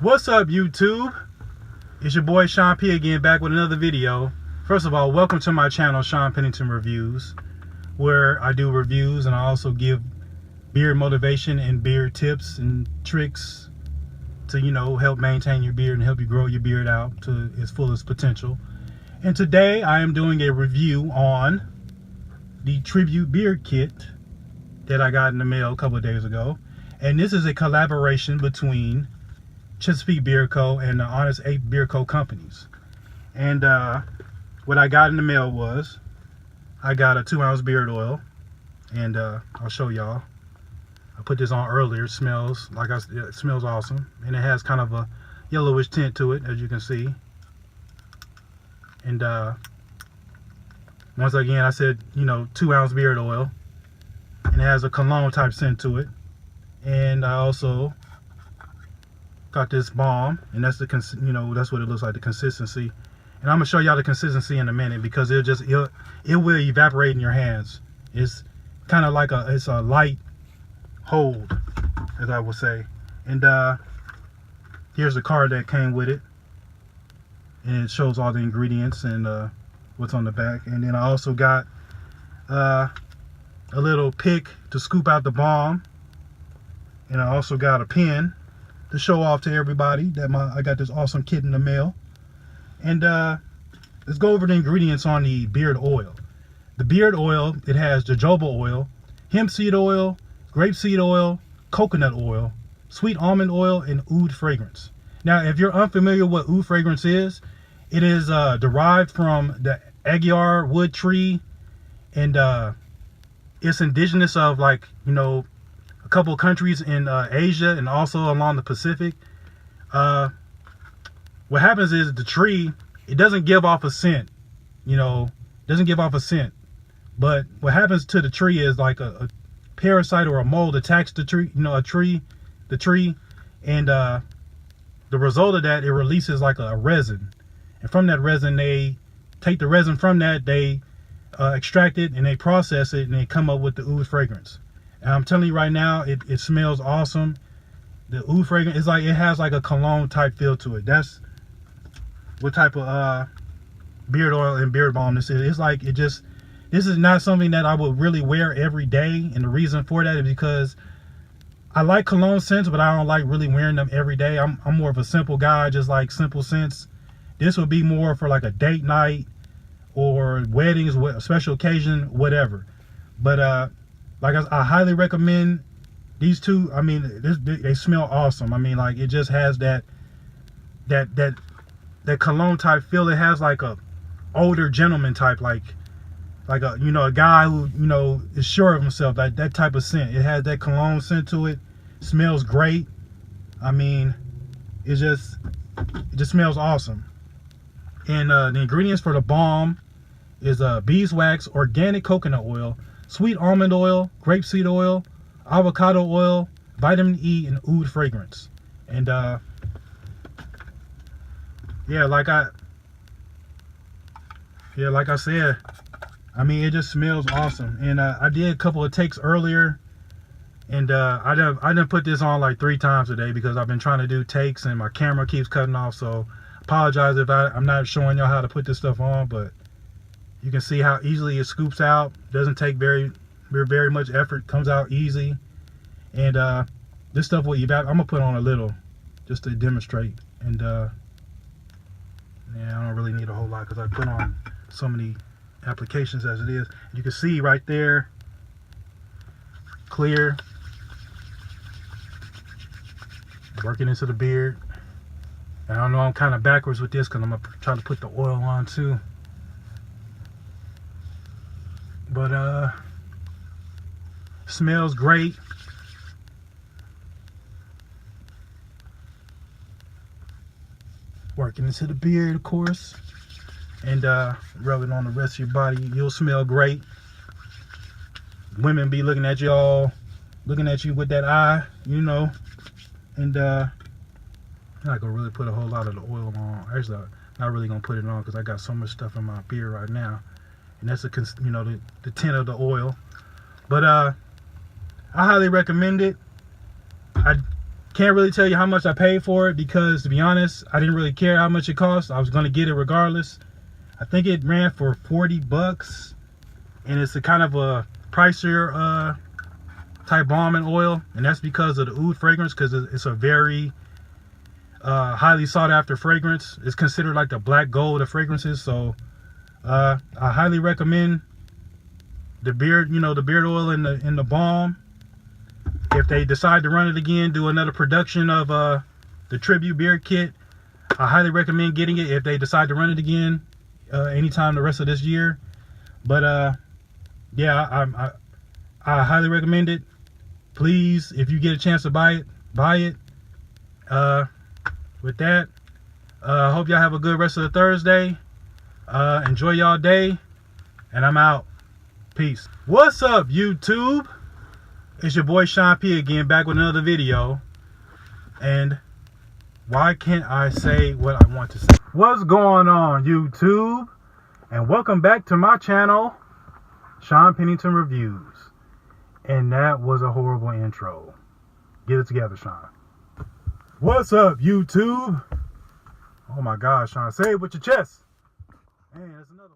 What's up, YouTube? It's your boy Sean P again, back with another video. First of all, welcome to my channel, Sean Pennington Reviews, where I do reviews and I also give beard motivation and beard tips and tricks to, help maintain your beard and help you grow your beard out to its fullest potential. And today I am doing a review on the Tribute Beard Kit that I got in the mail a couple of days ago. And this is a collaboration between Chesapeake Beard Co. and the Honest Ape Beard Co. companies. And what I got in the mail was, I got a 2-ounce beard oil, and I'll show y'all. I put this on earlier. It smells it smells awesome, and it has kind of a yellowish tint to it, as you can see. And once again, I said 2-ounce beard oil, and it has a cologne type scent to it. And I also got this balm, and that's that's what it looks like, the consistency. And I'm gonna show y'all the consistency in a minute, because it will evaporate in your hands. It's kind of like it's a light hold, as I would say. And here's the card that came with it, and it shows all the ingredients and what's on the back. And then I also got a little pick to scoop out the balm, and I also got a pen to show off to everybody that I got this awesome kit in the mail. And let's go over the ingredients on the beard oil. The beard oil, it has jojoba oil, hemp seed oil, grapeseed oil, coconut oil, sweet almond oil, and oud fragrance. Now, if you're unfamiliar what oud fragrance is, it is derived from the agar wood tree, and it's indigenous of a couple of countries in Asia and also along the Pacific. What happens is the tree, it doesn't give off a scent, doesn't give off a scent. But what happens to the tree is like a parasite or a mold attacks the tree, the tree, and the result of that, it releases like a resin. And from that resin, they take the resin from that, they extract it and they process it, and they come up with the oud fragrance. And I'm telling you right now, it smells awesome. The oud fragrance is it has like a cologne type feel to it. That's what type of beard oil and beard balm this is. It's this is not something that I would really wear every day. And the reason for that is because I like cologne scents, but I don't like really wearing them every day. I'm more of a simple guy, just like simple scents. This would be more for like a date night or weddings, special occasion, whatever. But I highly recommend these two. I mean, they smell awesome. I mean, it just has that cologne type feel. It has like a older gentleman type, like a guy who is sure of himself, like that type of scent. It has that cologne scent to it. Smells great. I mean, it just smells awesome. And the ingredients for the balm is beeswax, organic coconut oil, sweet almond oil, grapeseed oil, avocado oil, vitamin E, and oud fragrance. And like I said, I mean, it just smells awesome. And I did a couple of takes earlier, and I done put this on like 3 times today, because I've been trying to do takes and my camera keeps cutting off. So apologize if I'm not showing y'all how to put this stuff on, but you can see how easily it scoops out. Doesn't take very much effort. Comes out easy. And this stuff will evaporate. I'm gonna put on a little just to demonstrate. And yeah, I don't really need a whole lot, because I put on so many applications as it is. You can see right there, clear, working into the beard. And I know I'm kind of backwards with this, because I'm gonna try to put the oil on too. But smells great. Working into the beard, of course, and rub it on the rest of your body. You'll smell great. Women be looking at y'all, looking at you with that eye, and I'm not gonna really put a whole lot of the oil on. Actually, I'm not really gonna put it on, because I got so much stuff in my beard right now. And that's the tint of the oil. But I highly recommend it. Can't really tell you how much I paid for it because, to be honest, I didn't really care how much it cost. I was going to get it regardless. I think it ran for 40 bucks, and it's a kind of a pricier type balm and oil, and that's because of the oud fragrance, because it's a very highly sought after fragrance. It's considered like the black gold of fragrances. So I highly recommend the beard, the beard oil and the balm. If they decide to run it again, do another production of the tribute beard kit, I highly recommend getting it if they decide to run it again anytime the rest of this year. But yeah, I highly recommend it. Please, if you get a chance to buy it. With that, I hope y'all have a good rest of the Thursday. Enjoy y'all day, and I'm out. Peace. What's up, YouTube? It's your boy Sean P again, back with another video. And why can't I say what I want to say? What's going on, YouTube? And welcome back to my channel, Sean Pennington Reviews. And that was a horrible intro. Get it together, Sean. What's up, YouTube? Oh my gosh, Sean, say it with your chest. Man, that's another